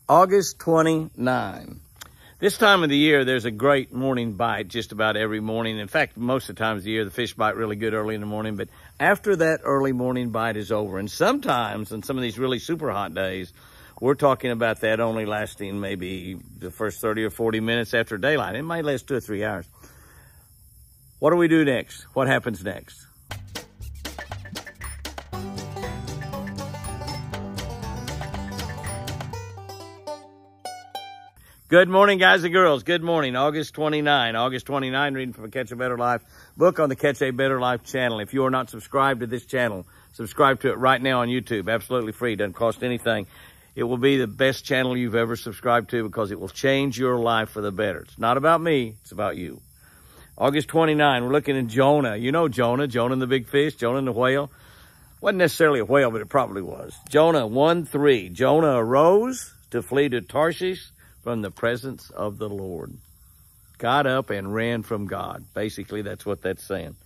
August 29. This time of the year, there's a great morning bite just about every morning. In fact, most of the times of the year, the fish bite really good early in the morning. But after that early morning bite is over, and sometimes on some of these really super hot days, we're talking about that only lasting maybe the first 30 or 40 minutes after daylight. It might last 2 or 3 hours. What do we do next? What happens next? Good morning, guys and girls. Good morning. August 29. August 29, reading from a Catch a Better Life book on the Catch a Better Life channel. If you are not subscribed to this channel, subscribe to it right now on YouTube. Absolutely free. Doesn't cost anything. It will be the best channel you've ever subscribed to because it will change your life for the better. It's not about me. It's about you. August 29, we're looking at Jonah. You know Jonah and the big fish, Jonah and the whale. Wasn't necessarily a whale, but it probably was. Jonah 1:3. Jonah arose to flee to Tarshish from the presence of the Lord. Got up and ran from God. Basically, that's what that's saying.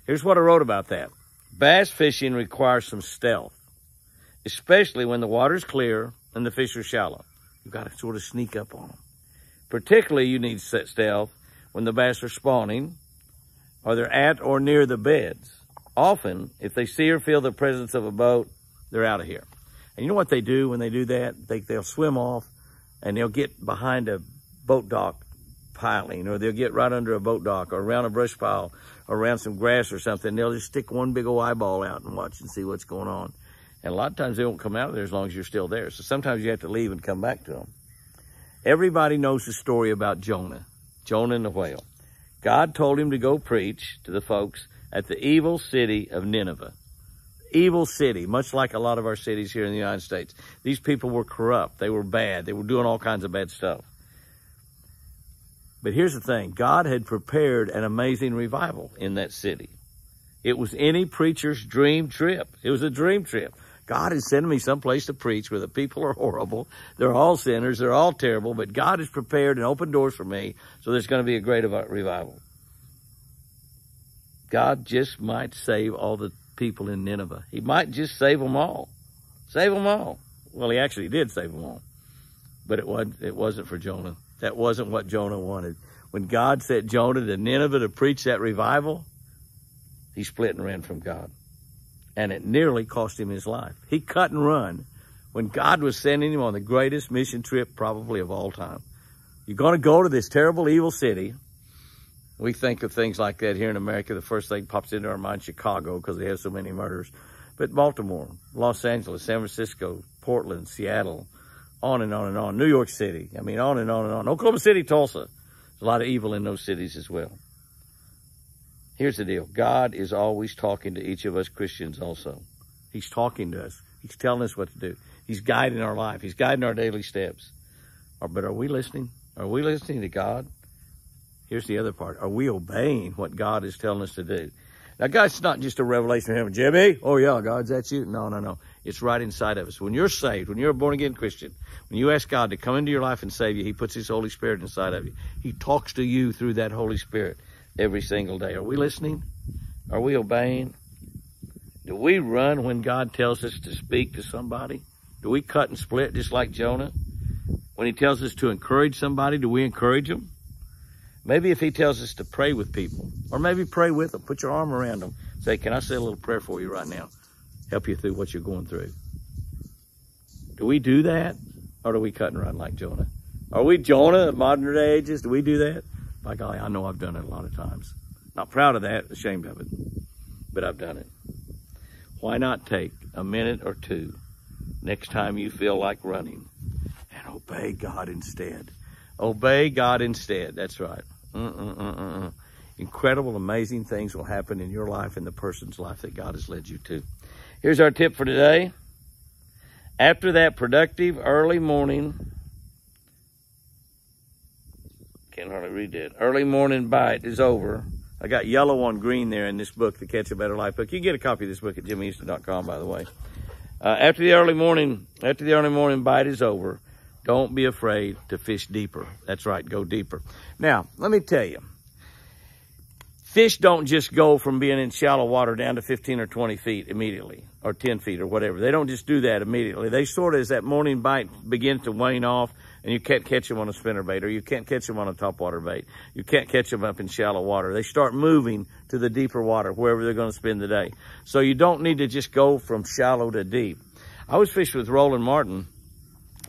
Here's what I wrote about that. Bass fishing requires some stealth, especially when the water's clear and the fish are shallow. You've got to sort of sneak up on them. Particularly, you need stealth when the bass are spawning or they're at or near the beds. Often, if they see or feel the presence of a boat, they're out of here. And you know what they do when they do that? They'll swim off and they'll get behind a boat dock piling, or they'll get right under a boat dock or around a brush pile or around some grass or something. They'll just stick one big old eyeball out and watch and see what's going on. And a lot of times they won't come out of there as long as you're still there. So sometimes you have to leave and come back to them. Everybody knows the story about Jonah and the whale. God told him to go preach to the folks at the evil city of Nineveh. Evil city, much like a lot of our cities here in the United States. These people were corrupt. They were bad. They were doing all kinds of bad stuff. But here's the thing. God had prepared an amazing revival in that city. It was any preacher's dream trip. It was a dream trip. God is sending me someplace to preach where the people are horrible. They're all sinners. They're all terrible. But God has prepared and opened doors for me, so there's going to be a great revival. God just might save all the people in Nineveh. He might just save them all. Save them all. Well, he actually did save them all. But it wasn't for Jonah. That wasn't what Jonah wanted. When God sent Jonah to Nineveh to preach that revival, he split and ran from God. And it nearly cost him his life. He cut and run when God was sending him on the greatest mission trip probably of all time. You're going to go to this terrible, evil city. We think of things like that here in America. The first thing pops into our mind, Chicago, because they have so many murders. But Baltimore, Los Angeles, San Francisco, Portland, Seattle, on and on and on. New York City, on and on and on. Oklahoma City, Tulsa. There's a lot of evil in those cities as well. Here's the deal. God is always talking to each of us Christians also. He's talking to us. He's telling us what to do. He's guiding our life. He's guiding our daily steps. But are we listening? Are we listening to God? Here's the other part. Are we obeying what God is telling us to do? Now, God's not just a revelation from heaven. Jimmy, oh yeah, God, that's you. No. It's right inside of us. When you're saved, when you're a born-again Christian, when you ask God to come into your life and save you, he puts his Holy Spirit inside of you. He talks to you through that Holy Spirit every single day. Are we listening? Are we obeying? Do we run when God tells us to speak to somebody? Do we cut and split just like Jonah? When he tells us to encourage somebody, do we encourage them? Maybe if he tells us to pray with people, or maybe pray with them, put your arm around them. Say, can I say a little prayer for you right now? Help you through what you're going through. Do we do that? Or do we cut and run like Jonah? Are we Jonah of modern day ages? Do we do that? By golly, I know I've done it a lot of times. Not proud of that, ashamed of it, but I've done it. Why not take a minute or two next time you feel like running and obey God instead? Obey God instead. That's right. Incredible, amazing things will happen in your life and the person's life that God has led you to. Here's our tip for today. After that productive early morning, can't hardly read that, early morning bite is over. I got yellow on green there in this book, the Catch a Better Life book. You can get a copy of this book at jimmyeaston.com, by the way. After the early morning bite is over, don't be afraid to fish deeper. That's right, go deeper. Now, let me tell you, fish don't just go from being in shallow water down to 15 or 20 feet immediately. or 10 feet or whatever. They don't just do that immediately. They sort of, as that morning bite begins to wane off, and you can't catch them on a spinnerbait, or you can't catch them on a topwater bait. You can't catch them up in shallow water. They start moving to the deeper water, wherever they're going to spend the day. So you don't need to just go from shallow to deep. I was fishing with Roland Martin.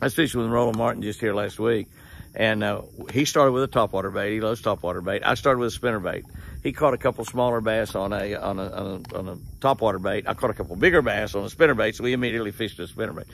I was fishing with Roland Martin just here last week. And he started with a topwater bait. He loves topwater bait. I started with a spinnerbait. He caught a couple smaller bass on a topwater bait. I caught a couple bigger bass on a spinnerbait, so we immediately fished a spinnerbait.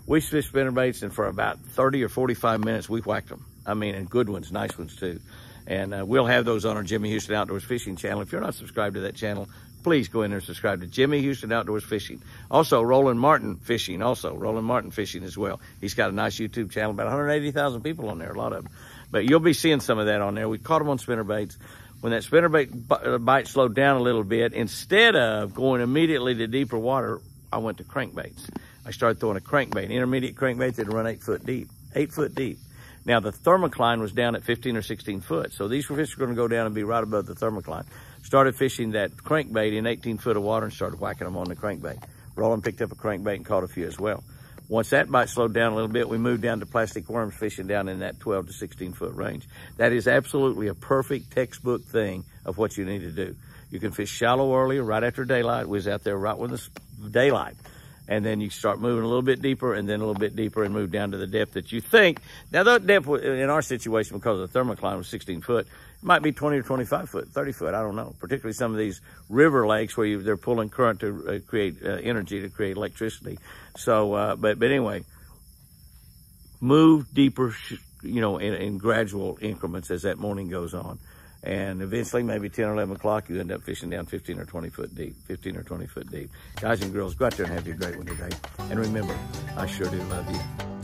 We fished spinnerbaits, and for about 30 or 45 minutes, we whacked them. I mean, and good ones, nice ones too. And we'll have those on our Jimmy Houston Outdoors Fishing channel. If you're not subscribed to that channel, please go in there and subscribe to Jimmy Houston Outdoors Fishing. Also, Roland Martin Fishing as well. He's got a nice YouTube channel, about 180,000 people on there, a lot of them. But you'll be seeing some of that on there. We caught them on spinnerbaits. When that spinnerbait bite slowed down a little bit, instead of going immediately to deeper water, I went to crankbaits. I started throwing a crankbait, intermediate crankbait that'd run 8 foot deep, 8 foot deep. Now, the thermocline was down at 15 or 16 foot, so these fish are going to go down and be right above the thermocline. Started fishing that crankbait in 18 foot of water and started whacking them on the crankbait. Roland picked up a crankbait and caught a few as well. Once that bite slowed down a little bit, we moved down to plastic worms fishing down in that 12 to 16 foot range. That is absolutely a perfect textbook thing of what you need to do. You can fish shallow earlier, right after daylight. We was out there right when the daylight. And then you start moving a little bit deeper and then a little bit deeper and move down to the depth that you think. Now, that depth in our situation, because the thermocline was 16 foot, it might be 20 or 25 foot, 30 foot, I don't know. Particularly some of these river lakes where they're pulling current to create energy, to create electricity. So, but anyway, move deeper, in gradual increments as that morning goes on. And eventually, maybe 10 or 11 o'clock, you end up fishing down 15 or 20 foot deep, 15 or 20 foot deep. Guys and girls, go out there and have your great one today. And remember, I sure do love you.